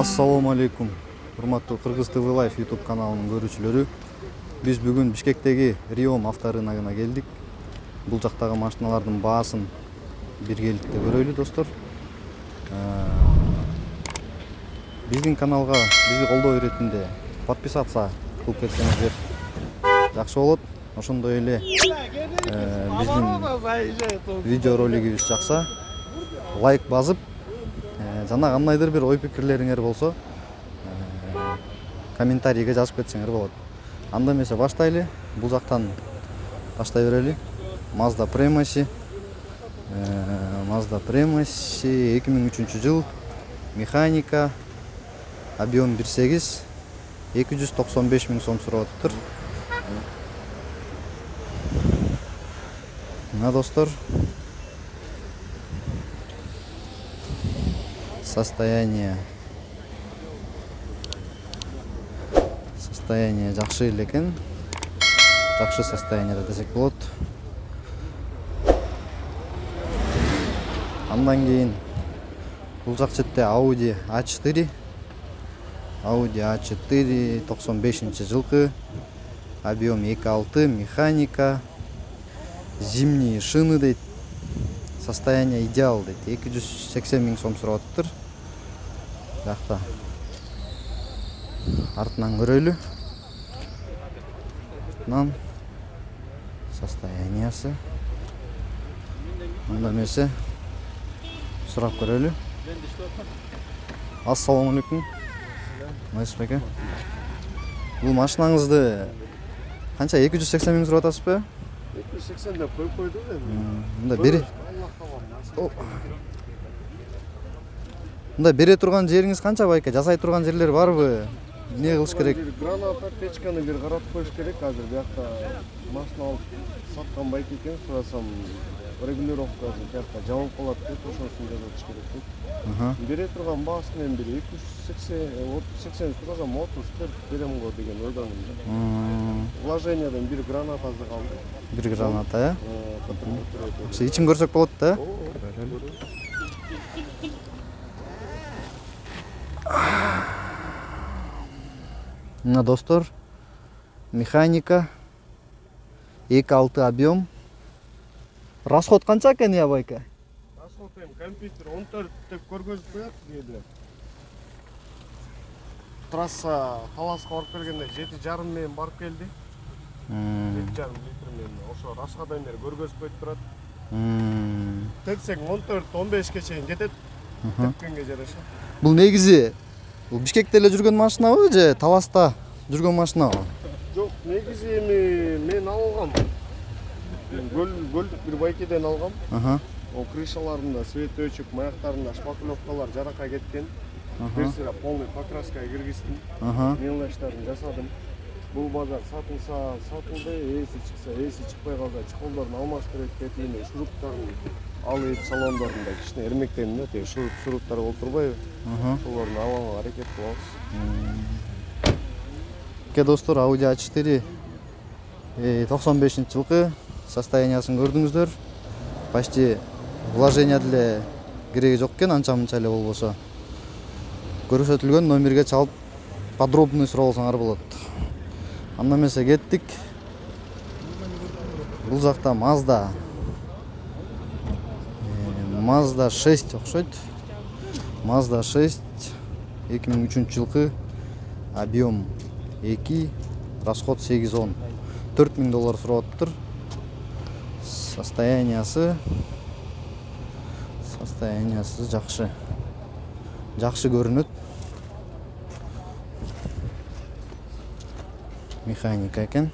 Assalamu алейкум. Урматтуу Кыргыз ТВ Live YouTube каналынын көрүүчүлөрү. Биз бүгүн Бишкектеги Риом авторынагына келдик. Бул жактагы машиналардын баасын биргеликте көрөлү, достор. Биздин каналга бизди колдоо иретинде подписаться кылып кетсеңиздер жакшы болот. Ошондой эле биздин видео ролигибиз жакса лайк басып, жана кандайдыр бир ой пикирлериңер болсо комментарийге жазып кетсеңер болот. Анда эмесе баштайлы. Бул жактан баштай берели. Mazda Premacy 2003 жыл, механика, объем 1.8, 295 000 сом сурап атыптыр. Мына достор, состояние жакшы эле экен. Жакшы состояниеде десек болот. Андан кийин бул жак четте Audi A4 95 жылкы, объем 2.6, механика, зимние шины дейт. Состояние идеал дейт. 280 000 сом сурап атыптыр. Жакта артынан көрөлү. Артынан состояниясы. Анда эмесе сурап көрөлү. Ассаламу алейкум. Насип аке. Бул машинаңызды канча 280 000 сурап атасызбы? 280 деп коюп койдук эми. Мында бери. Мында бере турган жериңиз канча байка? Жасай турган жерлер барбы? Не кылыш керек? Граната, печканы бир каратып коюш керек. Азыр биякта машина алып саткан байка экен, сурасам регулировкасы биякта жабылып калат деп, ошосын жазып керек деп. Бере турган баасын эми бир 280 сурасам 30-40 берем го деген ойдомун. Вложениядан бир гранатасы калды. Бир граната, ичин көрсөк болот да? Мына достор, механика, 2.6 объем. Расход канча экен я байка? Расход эми компьютер 14 деп көргөзүп коёт бизде. Трасса Таласка барып келгенде 7,5 менен барып келди. 7,5 литр менен ошо расходдон бери көргөзүп коюп турат. Тепсең 14-15ке чейин жетет. Тепкенге жараша. Бул негизи Бишкекте эле жүргөн машинабы же Таласта жүргөн машинабы? Жок, негизи эми мен алгам. Гөлдүк бир байкеден алгам. О крышаларында свет өчүп, маяктарында шпаклевкалар жаракка кеткен. Берсира полный покраска киргиздим. Мелочтарын жасадым. Бул базар сатылса сатылды, эси чыкса эси чыкпай калса чыкылдарын алмаштырып кетине, шуруптарын алып салондорунда кичине эрмектенде, тиги шуруптар болуп турбайбы? Ошолорду алганга аракет кылабыз. Ке достор, Audi A4 95 жылкы, состояниясын көрдүңүздөр. Почти вложения деле кереги жок экен, анча-мынча эле болбосо. Көрсөтүлгөн номерге чалып подробный сурап алсаңар болот. Анда эмесе кеттик. Бул жакта Mazda 6 окшойт. Mazda 6 2003 жылкы, объем 2, расход 8-10. $4000 сурап атыптыр. Состояниясы жакшы. Жакшы көрүнөт. Механика экен.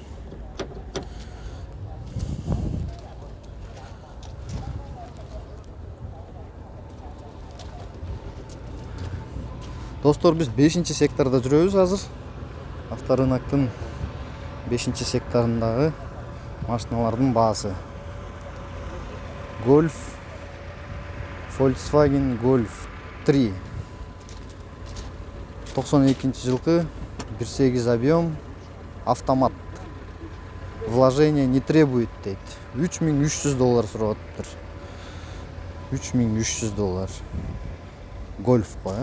Достор, биз 5-секторда жүрөбүз азыр. Авторынактын 5-секторундагы машиналардын баасы. Volkswagen Golf 3 92 жылкы, 1.8 объем, автомат. Вложение не требует дейт. $3300 сурап атыптыр. $3300. Golf кой.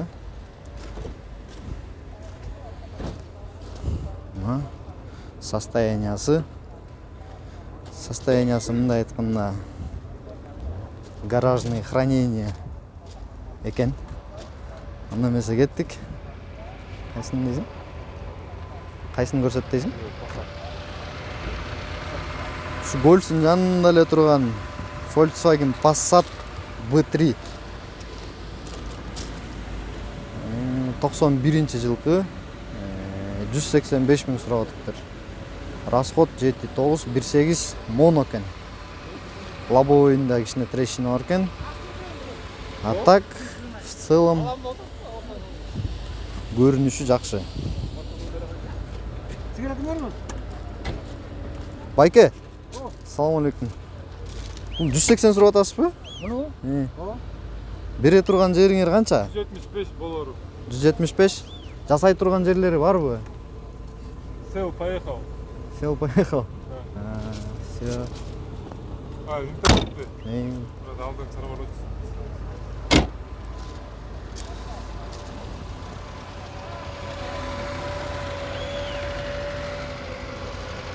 Состояниясы мындай айтканда гаражный хранение экен. Анда эмесе кеттик. Кайсын дейсиң? Кайсын көрсөт дейсиң? Şu Golf'ün yanında эле турган Volkswagen Passat B3 91-жылкы 185 миң сурап атыптыр. Расход 7.918 моно экен. Лобовойунда кичине трещина бар экен. А так в целом көрүнүшү жакшы. Байке. Салам алейкум. Бул 180 сурап атасызбы? Муну? Бере турган жериңер канча? 175 болору. 175. Жасай турган жерлери барбы? Сел поехал. Сел поехал. Все. Интернетте. Эй. Алдың сарабар.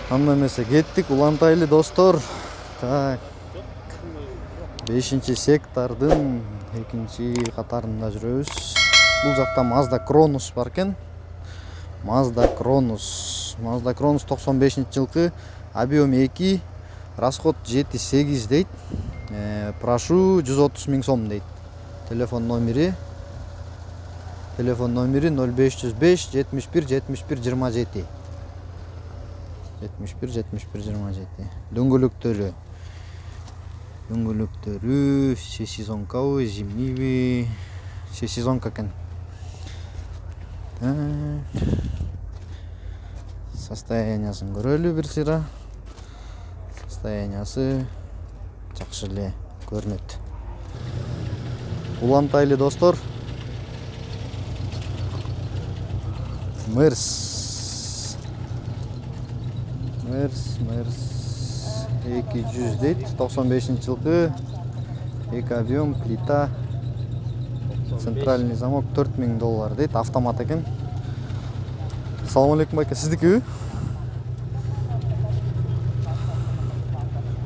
Анда эмесе кеттик, улантайлы достор. Так. 5-чи сектордун 2-чи катарында жүрөбүз. Бул жакта Mazda Cronos бар экен. Mazda Cronos 95-жылкы, объем 2, расход 7.8 дейт. Прошу 130 миң сом дейт. Телефон номери 0505 71 71 27. 71 71 27. Дөңгөлөктөрү сезонкабы, зимнийби? Сезонка экен. Состояниясын көрөлү бир сыйра. Состояниясы жакшы эле көрүнөт. Улантайлы достор. Мерс 200 дейт, 95-жылкы, 2 объем, плита, центральный замок $4000 дейт, автомат экен. Салам алейкум байка, сиздикиби?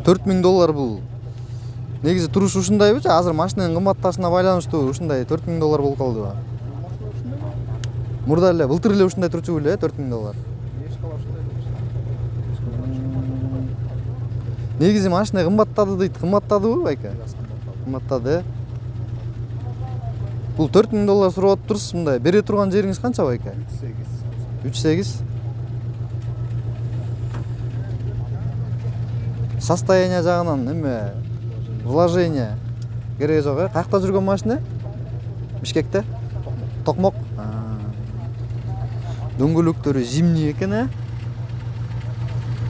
$4000 бул. Негизи туруш ушундайбы же азыр машинанын кымбатташына байланыштуу ушундай $4000 болуп калдыбы? Мурда эле былтыр эле ушундай турчу беле $4000. Негизи машина кымбаттады дейт, кымбаттадыбы байка? Кымбаттады. Бул $4000 сурап атыптырсыз мындай. Бере турган жериңиз канча байка? 3.8. Состояние жагынан эме вложение кереги жок, э? Каякта жүргөн машина? Бишкекте? Токмок. Дөңгөлөктөрү зимний экен, э?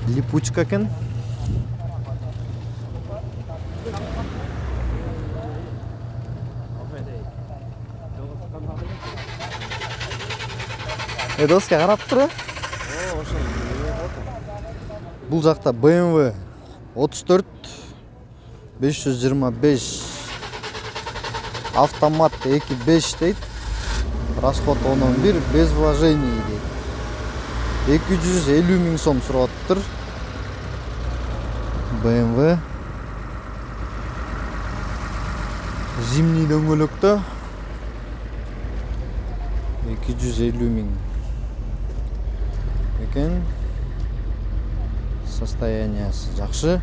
Липучка экен. Доска карап тур. Бул жакта BMW 34 525 автомат 2.5 дейт. Расход 11 без вложений дейт. 250 миң сом сурап атыптыр. BMW зимний дөңгөлөктө 250 миң экен. Состояниясы жакшы.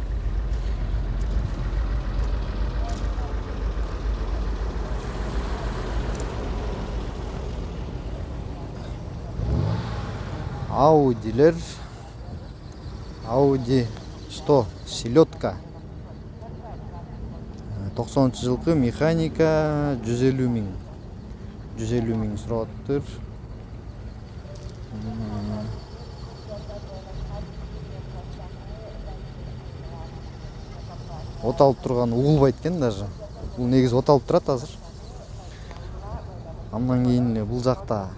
Audilер. Audi 100 селедка. 90-жылкы механика 150 миң. 150 миң сурап атыптыр. От алып турган угулбайт экен даже. Бул негизи от алып турат азыр. Андан кийин эле бул жакта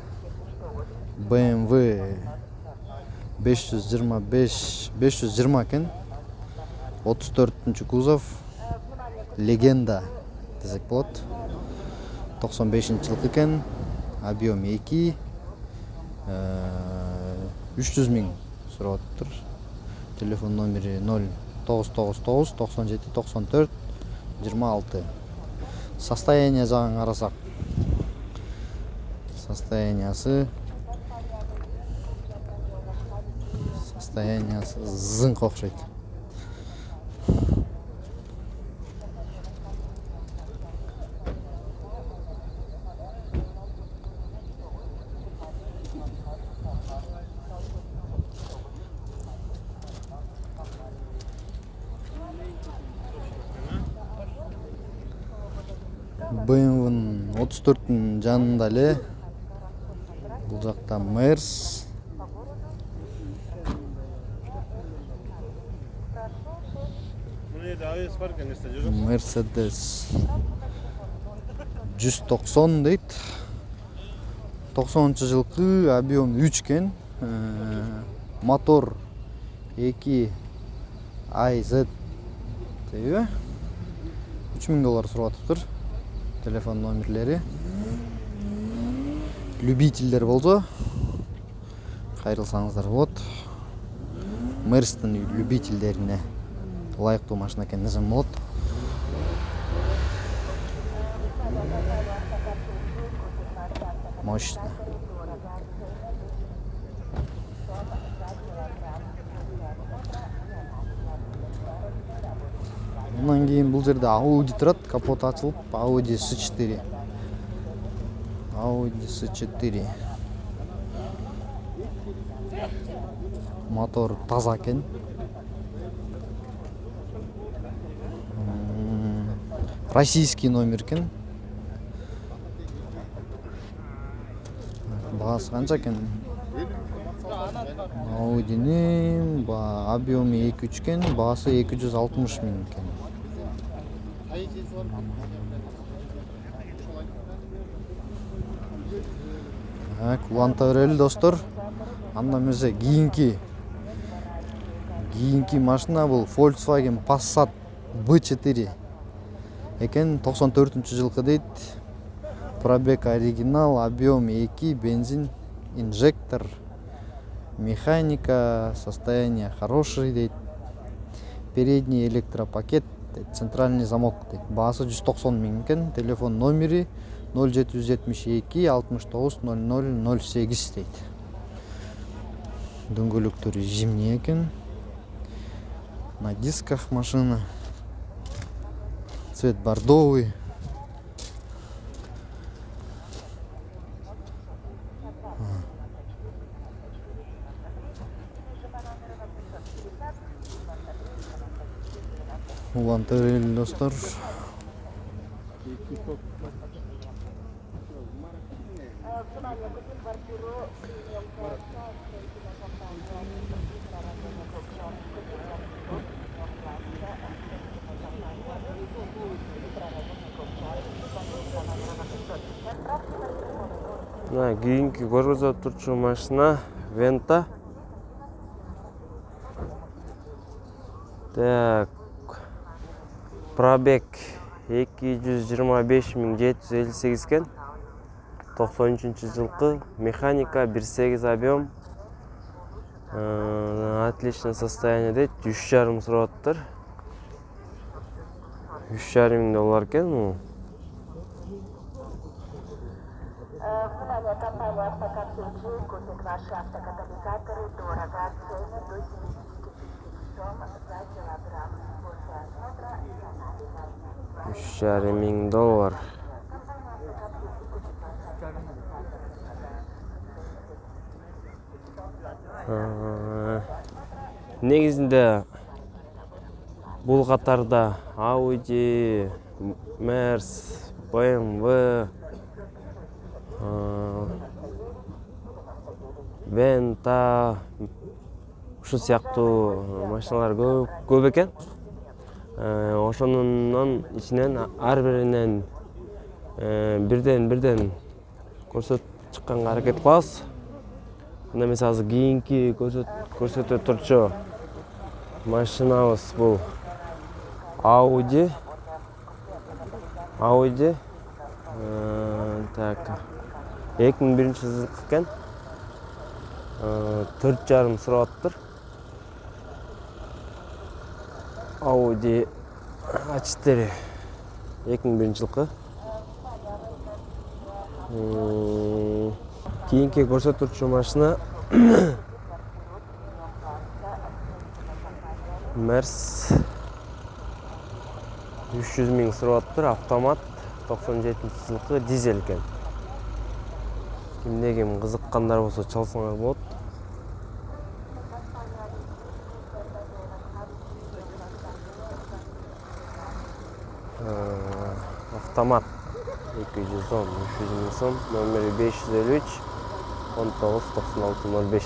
BMW 520 экен. 34-чү кузов. Легенда десек болот. 95-жылкы экен. Объем 2. 300 миң сурап атыптыр. Телефон номери 0999 97 94 26. Состояние жағын қарасақ. Состояниясы зыңқа ұқсайды. BMW 34-ün жанында эле бул жакта Мерс. Мерседес 190 дейт. 90-жылкы, объем 3 кен. Мотор 2 IZ дейби. $3000 сурап атыптыр. Телефон номерлери. Любительдер болсо кайрылсаңыздар болот. Мерстин любительдерине ылайыктуу машина экен десем болот. Мощно. Мындан кийин бул жерде Audi турат, капот ачылып, Audi S4. Audi S4. Мотор таза экен. Российский номер экен. Баасы канча экен? Audi'nin объемы 2.3 экен, баасы 260 миң экен. Уланта берели достор. Андан эмесе кийинки машина бул Volkswagen Passat B4 экен, 94-жылкы дейт. Пробег оригинал, объем 2, бензин, инжектор, механика, состояние хороший дейт. Передний электропакет, центральный замок дейт. Баасы 190 миң экен. Телефон номери 0772 69 00 08 дейт. Дөңгөлөктөрү зимний экен. На дисках машина. Цвет бордовый. Уланта берели достор. Мына кийинки көргөзүп турчу машина Venta. Так. Пробег 225.758 кен. 93-жылкы, механика 1.8 объем. Отличное состояние дейт. 3,5 сурап атыптыр. $3,500 кен. Внимание, компания «Автокартель Джей» купит ваши автокатализаторы дорого. Цены до 75 сом за килограмм. После осмотра и $3,500. Негизинде бул катарда Audi, Mercedes, BMW, Venta ушул сыяктуу машиналар көп экен. Ошонун ичинен ар биринен бирден көрсөтүп чыкканга аракет кылабыз. Мына эмес азыр кийинки көрсөтө турчу машинабыз бул Audi. Так. 2001-жылкы экен. 4,5 сурап атыптыр. Audi A4 2001 жылкы. Кийинки көрсөтүүчү машина Merz 300 000 сурап атыптыр, автомат, 97 жылкы, дизель экен. Кимде ким кызыккандар болсо чалсаңар болот. Автомат 210 300 000 сом, номери 553 19 96 05.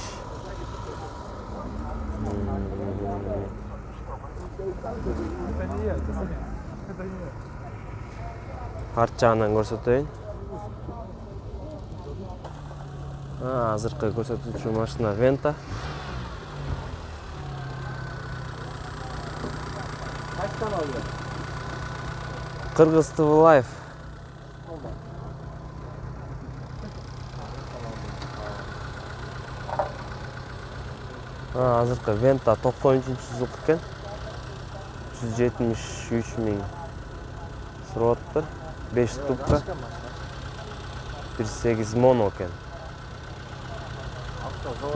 Арт жагынан көрсөтөйүн. Азыркы көрсөтүүчү машина Venta. Кыргыз TV Live. Азыркы Venta 93-жылкы экен. 173 000 сурап атыптыр. 5 ступка. 1.8 моно экен.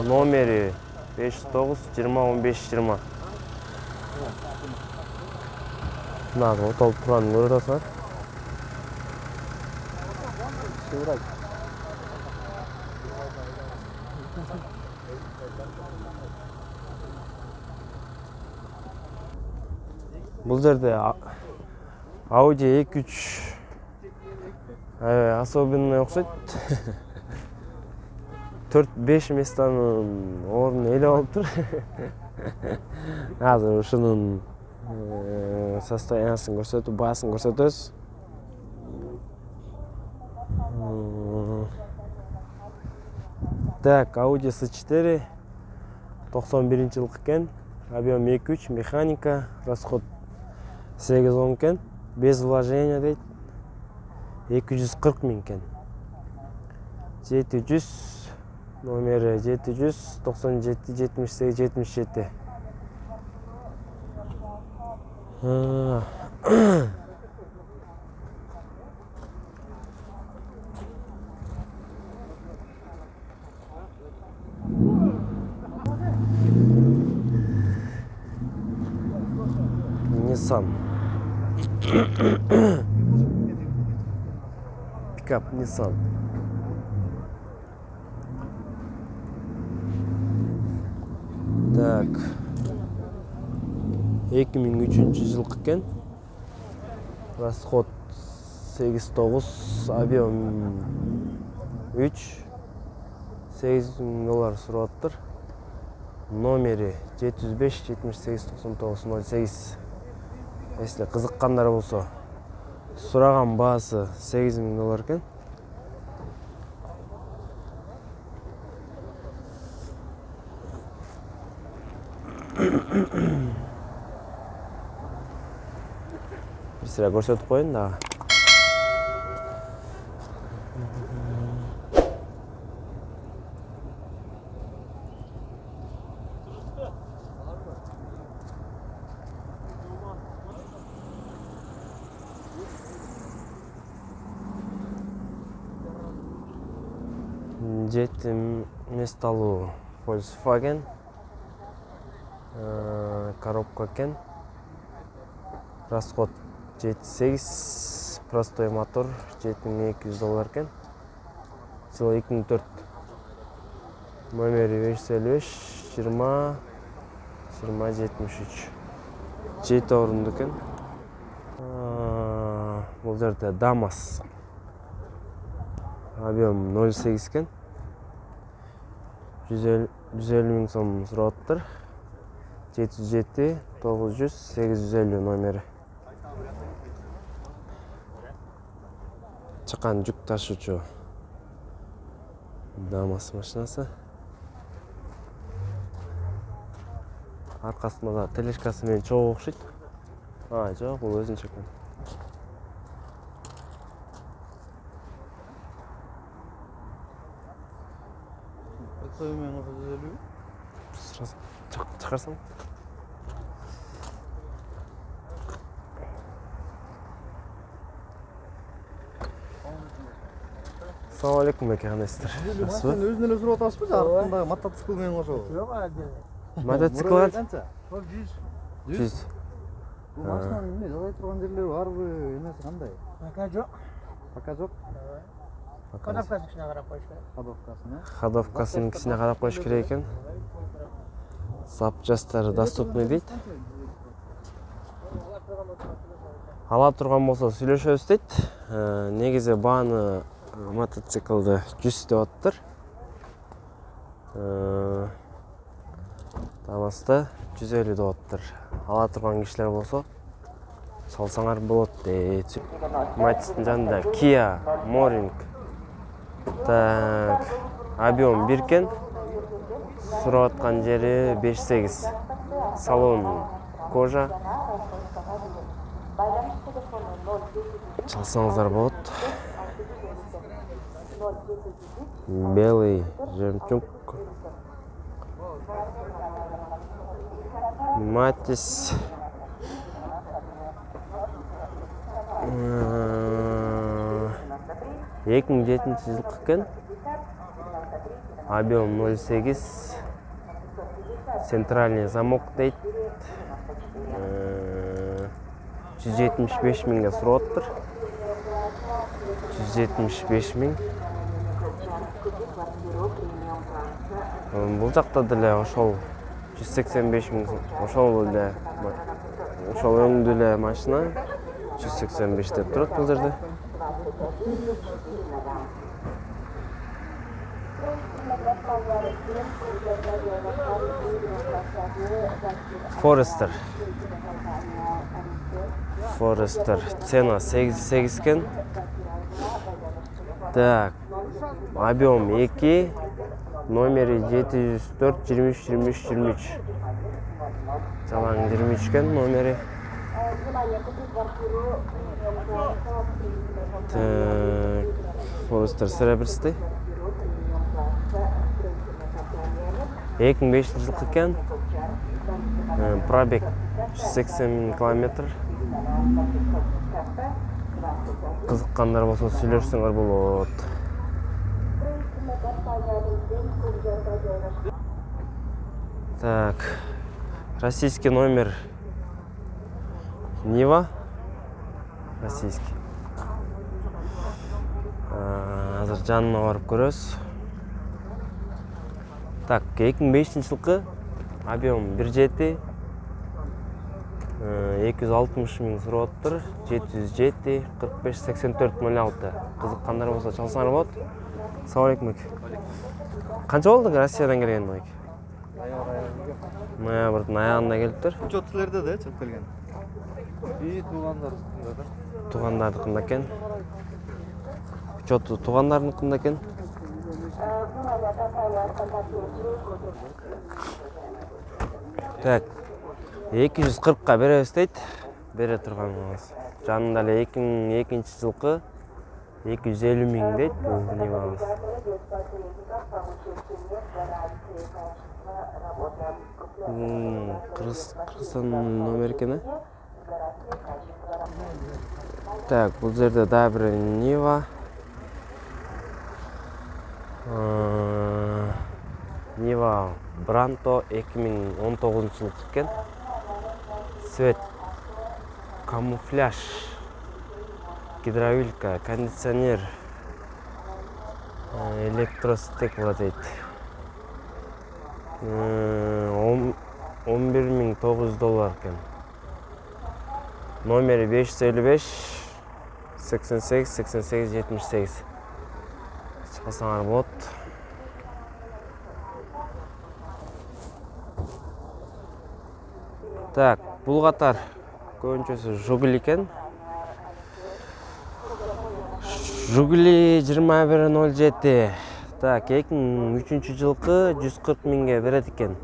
Номери 509 20 15 20. Мына отолуп турганын көрүп атасыңар. Бул жерде Audi A3 особенный окшойт. 4-5 местанын ордун ээлеп алыптыр. Азыр ушунун состояниясын көрсөтүп, баасын көрсөтөбүз. Так, Audi S4 91 жылкы экен. Объем 2.3, механика, расход 8 экен. Без вложения дейт. 240 000 экен. 700 номери 797 78 77. Nissan. Пикап Nissan. Так. 2003 жылкы экен. Расход 8-9, объем 3. $8,000 сурап атыптыр. Номери 705 78 99 08. Если кызыккандар болсо, сураган баасы $8,000 экен. Bir sıra көрсөтүп коюн дагы. Жетим месталуу Volkswagen. Коробка экен. Расход 7-8, простой мотор $7,200 экен. Жыл 2004. Номери 555 20 20 73. 7 орунду экен. Бул жерде Damas. Объем 0,8 экен. 150 000 сом сурап атыптыр. 707 900 850 номери. Чакан жүк ташуучу Damas машинасы. Аркасында да тележкасы менен чогуу окшойт. Жок, бул өзүнчө экен. Çıkarsam. Assalamu alaikum aka Nestor. Сен өзүнөн эле сурап атасызбы же артындагы мотоцикл менен кошо? Мотоцикл бар? канча? 100. Бул машинанын эмне жазай турган жерлери барбы, эмеси кандай? Пока жок. Пока жок. Кодовкасын кичине карап коюш керек. Ходовкасын, э? Ходовкасын кичине карап коюш керек экен. Запчастары доступный дейт. Ала турган болсо сүйлөшөбүз дейт. Негизи бааны мотоциклды 100 деп аттыр. Табаста 150 деп аттыр. Ала турган кишилер болсо салсаңар болот дейт. Матистин жанында Kia Morning. Так, объем 1 кен. Сурап аткан жери 5-8. Салон кожа. Çalsanızlar болот. Белый жемчуг. Матис. 2007 жылкы экен. Объем 0,8. Центральный замок дейт. 175 миңге сурап атыр. 175 миң. Бул жакта деле ошол 185 миң. Ошол өңдүү эле машина 185 деп турат бул жерде. Forester. Цена 8 кен. Так. Объем 2. Номери 704-23-23-23. Жалаң 23 кен номери. Так. Forester серебристый. 2005 жылкы экен. Пробег 180 километр. Кызыккандар болсо сүйлөшсөңөр болот. Так. Российский номер. Нива. Российский. Азыр жанына барып көрөбүз. Так, 2005 жылкы объем 1,7. 260 миң сурап атыр. 707 45 84 06. Кызыккандар болсо чалсаңар болот. Assalamu alaikum. Канча болду Россиядан келген ой? Ноябрдын аягында келиптир. Учет силерде да чыгып келген. И туугандарында да. Туугандардыкында экен. Учету туугандардыкында экен. Так. 240-ка беребиз дейт. Бере турганыбыз. Жанында эле 2002 жылкы 250 миң дейт бул Нивабыз. Кыргызстан номер экен. Так, бул жерде дагы бир Нива. Нива Бранто 2019 жылы экен. Цвет камуфляж. Гидравлика, кондиционер. Электростекла дейт. 11.900 доллар экен. Номери 555 88 88 78. Чалсаңар болот. Так, бул катар көбүнчөсү Жигули экен. Жигули 2107. Так, 2003 жылкы 140 миңге берет экен.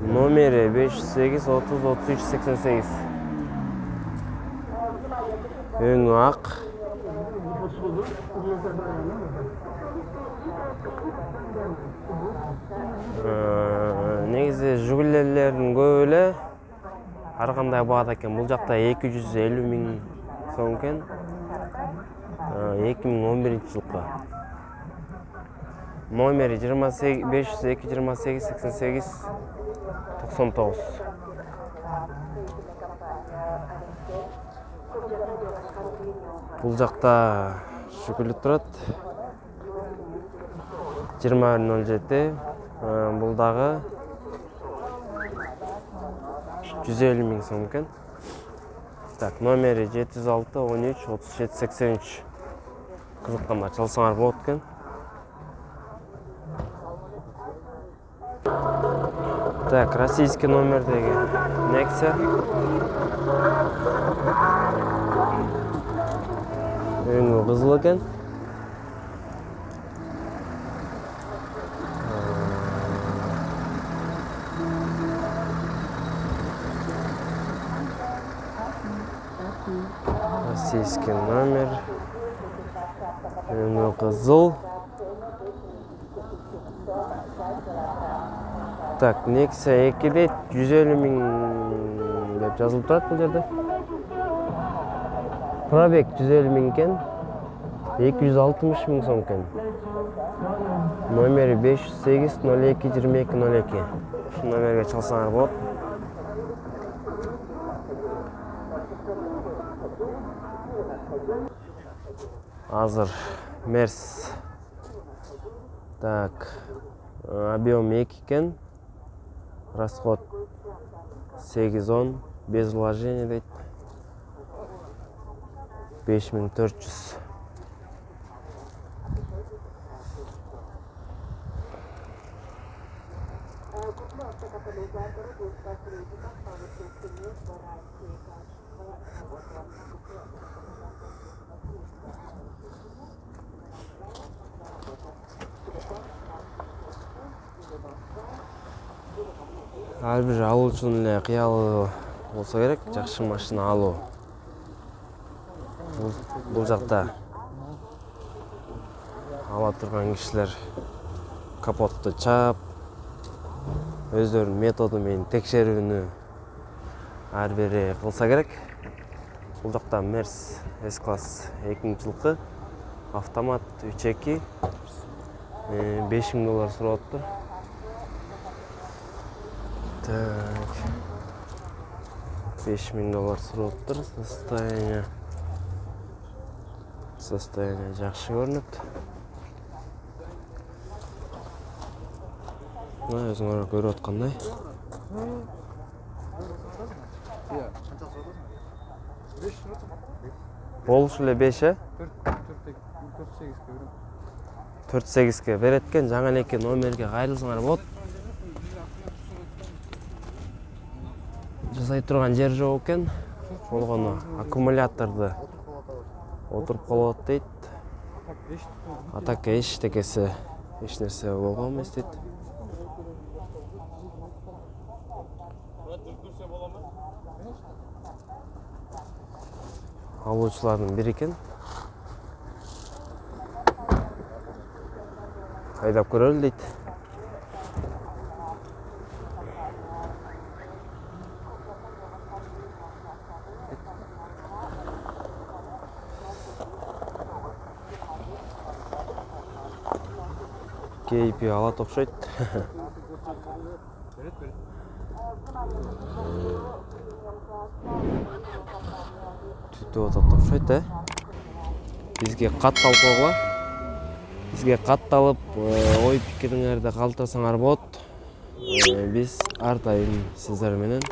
Номери 508 30 33 88. Өңү ак. Негизи Жигулелердин көбү эле ар кандай баада экен. Бул жакта 250 миң сом экен. 2011-жылкы. Номери 502 28 88 99. Бул жакта Жигули турат. 2107. Бул дагы 150 миң сом экен. Так, номери 706 13 37 83. Кызыккандар чалсаңар болот экен. Так, российский номердеги Nexia. Өңү кызыл экен. Российский номер. Өңү кызыл. Так, Nexia 2'de 150 миң деп жазылып турат бул жерде. Пробег 150 миң экен. 260 миң сом экен. Номери 508 02 22 02. Ушул номерге чалсаңар болот. Азыр Мерс. Так, объем 2 экен. Расход 8-10, без вложения дейт. 5400. Ар бир алуучунун эле кыялы болсо керек, жакшы машина алуу. Бул жакта ала турган кишилер капотту чаап, өздөрүнүн методу менен текшерүүнү ар бири кылса керек. Бул жакта Мерс S-класс 2-жылкы автомат 3.2 $5000 сурап атыптыр. Так, $5000 сурап атыптыр. Состояние жакшы көрүнөт. Мына өзүңөр көрүп аткандай. Болушу эле 5, 4-8ке берет экен. Жаңы элекке номерге кайрылсаңар болот. Жасай турган жер жок экен. Болгону аккумуляторду отуруп калат дейт. Атак эчтекеси эч нерсе болгон эмес дейт. Алуучулардын бири экен. Айдап көрөлү дейт. Кейпи алат окшойт. Түтүп атат окшойт, Бизге катталып койгула. Бизге катталып, ой пикириңерди калтырсаңар болот. Биз ар дайым сиздер менен